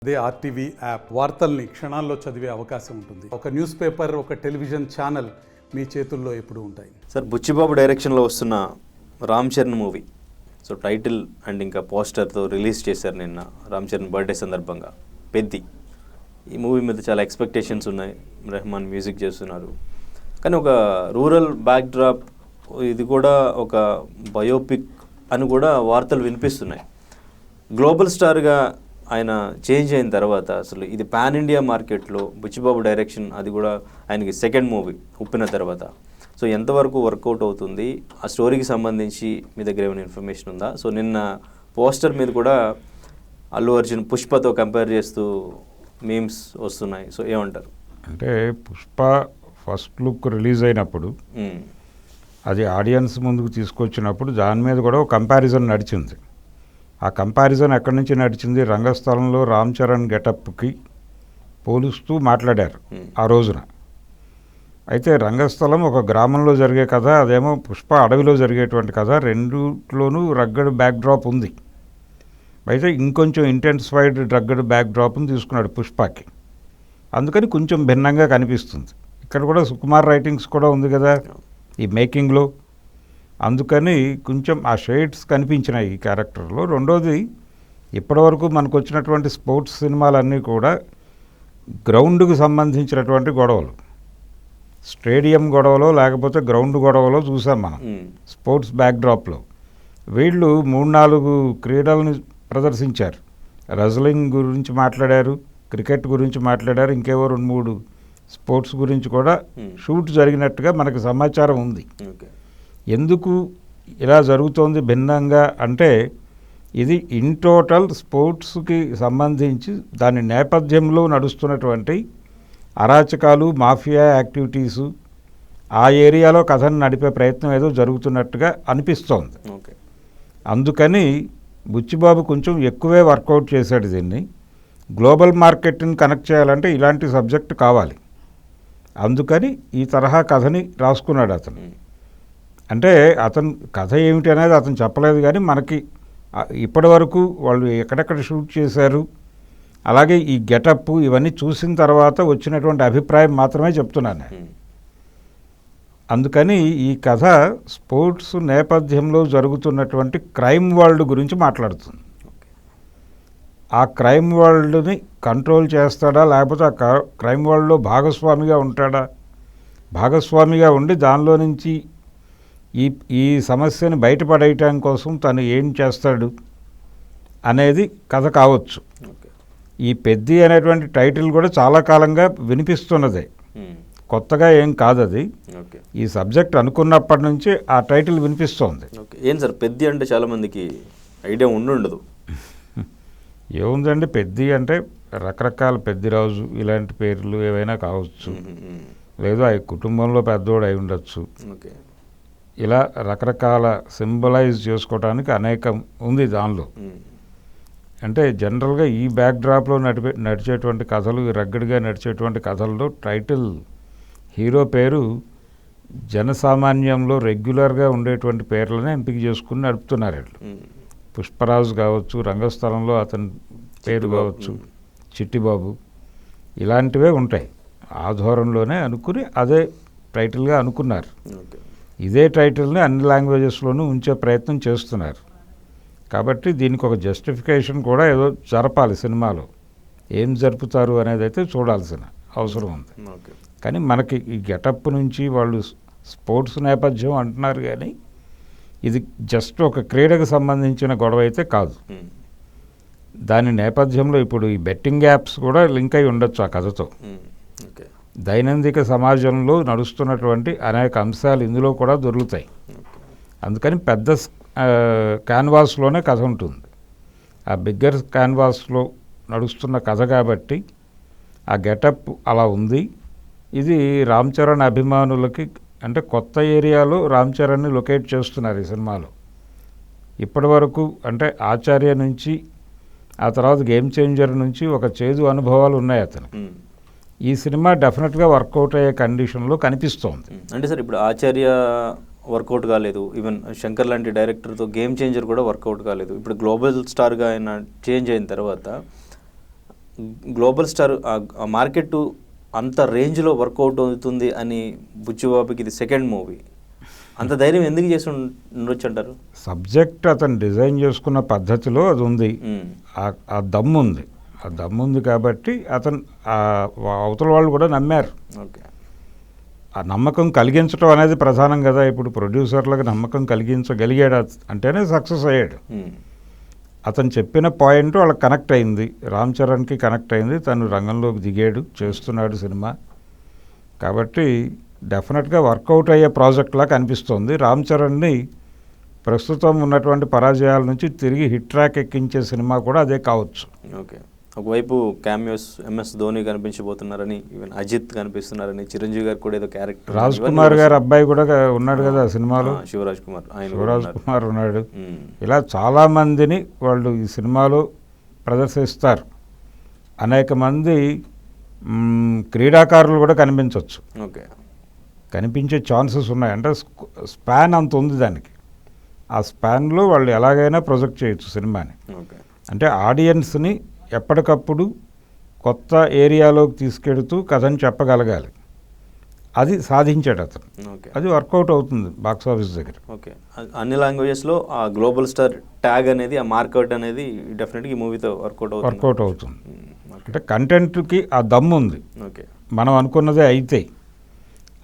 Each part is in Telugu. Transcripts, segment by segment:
అదే ఆర్టీవీ యాప్ వార్తల్ని క్షణాల్లో చదివే అవకాశం ఉంటుంది. ఒక న్యూస్ పేపర్, ఒక టెలివిజన్ ఛానల్ మీ చేతుల్లో ఎప్పుడూ ఉంటాయి. సార్, బుచ్చిబాబు డైరెక్షన్లో వస్తున్న Ram Charan movie, so title and ఇంకా పోస్టర్తో రిలీజ్ చేశారు నిన్న రామ్ చరణ్ బర్త్డే సందర్భంగా పెద్ది. ఈ మూవీ మీద చాలా ఎక్స్పెక్టేషన్స్ ఉన్నాయి. రెహమాన్ మ్యూజిక్ చేస్తున్నారు, కానీ ఒక రూరల్ బ్యాక్డ్రాప్, ఇది కూడా ఒక బయోపిక్ అని కూడా వార్తలు వినిపిస్తున్నాయి. గ్లోబల్ స్టార్గా ఆయన చేంజ్ అయిన తర్వాత అసలు ఇది పాన్ ఇండియా మార్కెట్లో బుచ్చిబాబు డైరెక్షన్, అది కూడా ఆయనకి సెకండ్ మూవీ ఉప్పిన తర్వాత, సో ఎంతవరకు వర్కౌట్ అవుతుంది? ఆ స్టోరీకి సంబంధించి మీ దగ్గర ఏమైనా ఇన్ఫర్మేషన్ ఉందా? సో నిన్న పోస్టర్ మీద కూడా అల్లు అర్జున్ పుష్పతో కంపేర్ చేస్తూ మీమ్స్ వస్తున్నాయి. సో ఏమంటారు? అంటే పుష్ప ఫస్ట్ లుక్ రిలీజ్ అయినప్పుడు అది ఆడియన్స్ ముందుకు తీసుకొచ్చినప్పుడు దాని మీద కూడా ఒక కంపారిజన్ నడిచింది. ఆ కంపారిజన్ ఎక్కడి నుంచి నడిచింది? రంగస్థలంలో రామ్ చరణ్ గెటప్కి పోలుస్తూ మాట్లాడారు ఆ రోజున. అయితే రంగస్థలం ఒక గ్రామంలో జరిగే కథ, అదేమో పుష్ప అడవిలో జరిగేటువంటి కథ, రెండులోనూ రగ్గడ్ బ్యాక్డ్రాప్ ఉంది. అయితే ఇంకొంచెం ఇంటెన్సిఫైడ్ రగ్గడ్ బ్యాక్డ్రాప్ని తీసుకున్నాడు పుష్పకి, అందుకని కొంచెం భిన్నంగా కనిపిస్తుంది. ఇక్కడ కూడా సుకుమార్ రైటింగ్స్ కూడా ఉంది కదా ఈ మేకింగ్లో, అందుకని కొంచెం ఆ షేడ్స్ కనిపించినాయి ఈ క్యారెక్టర్లో. రెండోది, ఇప్పటివరకు మనకు వచ్చినటువంటి స్పోర్ట్స్ సినిమాలన్నీ కూడా గ్రౌండ్కు సంబంధించినటువంటి గొడవలు, స్టేడియం గొడవలో లేకపోతే గ్రౌండ్ గొడవలో చూసాం మనం స్పోర్ట్స్ బ్యాక్డ్రాప్లో. వీళ్ళు 3-4 క్రీడలను ప్రదర్శించారు. రెజ్లింగ్ గురించి మాట్లాడారు, క్రికెట్ గురించి మాట్లాడారు, ఇంకేవో 2-3 స్పోర్ట్స్ గురించి కూడా షూట్ జరిగినట్టుగా మనకు సమాచారం ఉంది. ఎందుకు ఇలా జరుగుతోంది భిన్నంగా అంటే, ఇది ఇన్ టోటల్ స్పోర్ట్స్కి సంబంధించి దాని నేపథ్యంలో నడుస్తున్నటువంటి అరాచకాలు, మాఫియా యాక్టివిటీసు, ఆ ఏరియాలో కథను నడిపే ప్రయత్నం ఏదో జరుగుతున్నట్టుగా అనిపిస్తోంది. అందుకని బుచ్చిబాబు కొంచెం ఎక్కువే వర్కౌట్ చేశాడు దీన్ని. గ్లోబల్ మార్కెట్ని కనెక్ట్ చేయాలంటే ఇలాంటి సబ్జెక్ట్ కావాలి, అందుకని ఈ తరహా కథని రాసుకున్నాడు అతను. అంటే అతను కథ ఏమిటి అనేది అతను చెప్పలేదు, కానీ మనకి ఇప్పటి వరకు వాళ్ళు ఎక్కడెక్కడ షూట్ చేశారు, అలాగే ఈ గెటప్ ఇవన్నీ చూసిన తర్వాత వచ్చినటువంటి అభిప్రాయం మాత్రమే చెప్తున్నాను. అందుకని ఈ కథ స్పోర్ట్స్ నేపథ్యంలో జరుగుతున్నటువంటి క్రైమ్ వరల్డ్ గురించి మాట్లాడుతుంది. ఆ క్రైమ్ వరల్డ్ని కంట్రోల్ చేస్తాడా, లేకపోతే ఆ క్రైమ్ వరల్డ్లో భాగస్వామిగా ఉంటాడా, భాగస్వామిగా ఉండి దానిలో నుంచి ఈ సమస్యని బయటపడేయటం కోసం తను ఏం చేస్తాడు అనేది కథ కావచ్చు. ఈ పెద్ది అనేటువంటి టైటిల్ కూడా చాలా కాలంగా వినిపిస్తున్నదే, కొత్తగా ఏం కాదు అది. ఈ సబ్జెక్ట్ అనుకున్నప్పటి నుంచి ఆ టైటిల్ వినిపిస్తోంది. ఏం సార్ పెద్ది అంటే చాలామందికి ఐడియా ఉండదు. ఏముందండి, పెద్ది అంటే రకరకాల పెద్దిరాజు ఇలాంటి పేర్లు ఏవైనా కావచ్చు, లేదా ఆ కుటుంబంలో పెద్దోడు అయి ఉండొచ్చు. ఇలా రకరకాల సింబలైజ్ చేసుకోవడానికి అనేకం ఉంది దానిలో. అంటే జనరల్గా ఈ బ్యాక్డ్రాప్లో నడిచేటువంటి కథలు, రగ్గడిగా నడిచేటువంటి కథల్లో టైటిల్ హీరో పేరు జనసామాన్యంలో రెగ్యులర్గా ఉండేటువంటి పేర్లనే ఎంపిక చేసుకుని నడుపుతున్నారు వీళ్ళు. పుష్పరాజు కావచ్చు, రంగస్థలంలో అతని పేరు కావచ్చు, చిట్టిబాబు, ఇలాంటివే ఉంటాయి. ఆ ధోరణిలోనే అనుకుని అదే టైటిల్గా అనుకున్నారు. ఇదే టైటిల్ని అన్ని లాంగ్వేజెస్లోనూ ఉంచే ప్రయత్నం చేస్తున్నారు. కాబట్టి దీనికి ఒక జస్టిఫికేషన్ కూడా ఏదో జరపాలి సినిమాలో. ఏం జరుపుతారు అనేది అయితే చూడాల్సిన అవసరం ఉంది. కానీ మనకి ఈ గెటప్ నుంచి వాళ్ళు స్పోర్ట్స్ నేపథ్యం అంటున్నారు, కానీ ఇది జస్ట్ ఒక క్రీడకు సంబంధించిన గొడవ అయితే కాదు. దాని నేపథ్యంలో ఇప్పుడు ఈ బెట్టింగ్ యాప్స్ కూడా లింక్ అయి ఉండొచ్చు ఆ కథతో. దైనందిక సమాజంలో నడుస్తున్నటువంటి అనేక అంశాలు ఇందులో కూడా దొరుకుతాయి. అందుకని పెద్ద క్యాన్వాస్లోనే కథ ఉంటుంది. ఆ బిగ్గర్ క్యాన్వాస్లో నడుస్తున్న కథ కాబట్టి ఆ గెటప్ అలా ఉంది. ఇది రామ్ చరణ్ అభిమానులకి, అంటే కొత్త ఏరియాలో రామ్ చరణ్ని లొకేట్ చేస్తున్నారు ఈ సినిమాలో. ఇప్పటి వరకు అంటే ఆచార్య నుంచి, ఆ తర్వాత గేమ్ చేంజర్ నుంచి ఒక చేదు అనుభవాలు ఉన్నాయి అతను. ఈ సినిమా డెఫినెట్గా వర్కౌట్ అయ్యే కండిషన్లో కనిపిస్తోంది. అంటే సార్, ఇప్పుడు ఆచార్య వర్కౌట్ కాలేదు, ఈవెన్ శంకర్ లాంటి డైరెక్టర్తో గేమ్ చేంజర్ కూడా వర్కౌట్ కాలేదు. ఇప్పుడు గ్లోబల్ స్టార్గా ఆయన చేంజ్ అయిన తర్వాత గ్లోబల్ స్టార్ ఆ మార్కెట్ అంత రేంజ్లో వర్కౌట్ అవుతుంది అని బుచ్చిబాబుకి ఇది సెకండ్ మూవీ. అంత ధైర్యం ఎందుకు చేసి ఉండొచ్చు అంటారు? సబ్జెక్ట్ అతను డిజైన్ చేసుకున్న పద్ధతిలో అది ఉంది, ఆ దమ్ము ఉంది. ఆ దమ్ము ఉంది కాబట్టి అతను అవతల వాళ్ళు కూడా నమ్మారు. ఓకే, ఆ నమ్మకం కలిగించడం అనేది ప్రధానం కదా. ఇప్పుడు ప్రొడ్యూసర్లకు నమ్మకం కలిగించగలిగాడు అంటేనే సక్సెస్ అయ్యాడు. అతను చెప్పిన పాయింట్ వాళ్ళకి కనెక్ట్ అయింది, రామ్ చరణ్కి కనెక్ట్ అయింది, తను రంగంలోకి దిగాడు, చేస్తున్నాడు సినిమా. కాబట్టి డెఫినెట్గా వర్కౌట్ అయ్యే ప్రాజెక్ట్లా కనిపిస్తోంది. రామ్ చరణ్ని ప్రస్తుతం ఉన్నటువంటి పరాజయాల నుంచి తిరిగి హిట్ ట్రాక్ ఎక్కించే సినిమా కూడా అదే కావచ్చు. ఓకే, ఒకవైపు క్యామియోస్ ఎంఎస్ ధోని కనిపించబోతున్నారని, ఈవెన్ అజిత్ కనిపిస్తున్నారని, చిరంజీవి గారు కూడా ఏదో క్యారెక్టర్, రాజ్ కుమార్ గారు అబ్బాయి కూడా ఉన్నాడు కదా సినిమాలో, శివరాజ్ కుమార్, శివరాజ్ కుమార్ ఉన్నాడు. ఇలా చాలామందిని వాళ్ళు ఈ సినిమాలో ప్రదర్శిస్తారు. అనేక మంది క్రీడాకారులు కూడా కనిపించవచ్చు, ఓకే, కనిపించే ఛాన్సెస్ ఉన్నాయి. అంటే స్పాన్ అంత ఉంది దానికి. ఆ స్పాన్లో వాళ్ళు ఎలాగైనా ప్రొజెక్ట్ చేయొచ్చు సినిమాని. ఓకే, అంటే ఆడియన్స్ని ఎప్పటికప్పుడు కొత్త ఏరియాలోకి తీసుకెడుతూ కథని చెప్పగలగాలి. అది సాధించాడు అతను. ఓకే, అది వర్కౌట్ అవుతుంది బాక్స్ ఆఫీస్ దగ్గర. ఓకే, అన్ని లాంగ్వేజెస్లో ఆ గ్లోబల్ స్టార్ ట్యాగ్ అనేది, ఆ మార్కెట్ అనేది డెఫినెట్గా ఈ మూవీతో వర్కౌట్ అవుతుంది. అంటే కంటెంట్కి ఆ దమ్ము ఉంది. ఓకే, మనం అనుకున్నదే అయితే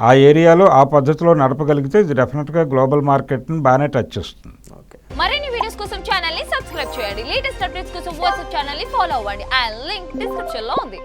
ఆ ఏరియాలో ఆ పద్ధతిలో నడపగలిగితే ఇది డెఫినెట్గా గ్లోబల్ మార్కెట్ని బాగానే టచ్ చేస్తుంది. ఓకే. మరిన్ని వీడియోస్ కోసం ఛానల్ ని సబ్స్క్రైబ్ చేయండి. లేటెస్ట్ అప్డేట్స్ కోసం వాట్సాప్ ఛానల్ ని ఫాలో అవ్వండి. ఆ లింక్ డిస్క్రిప్షన్ లో ఉంది.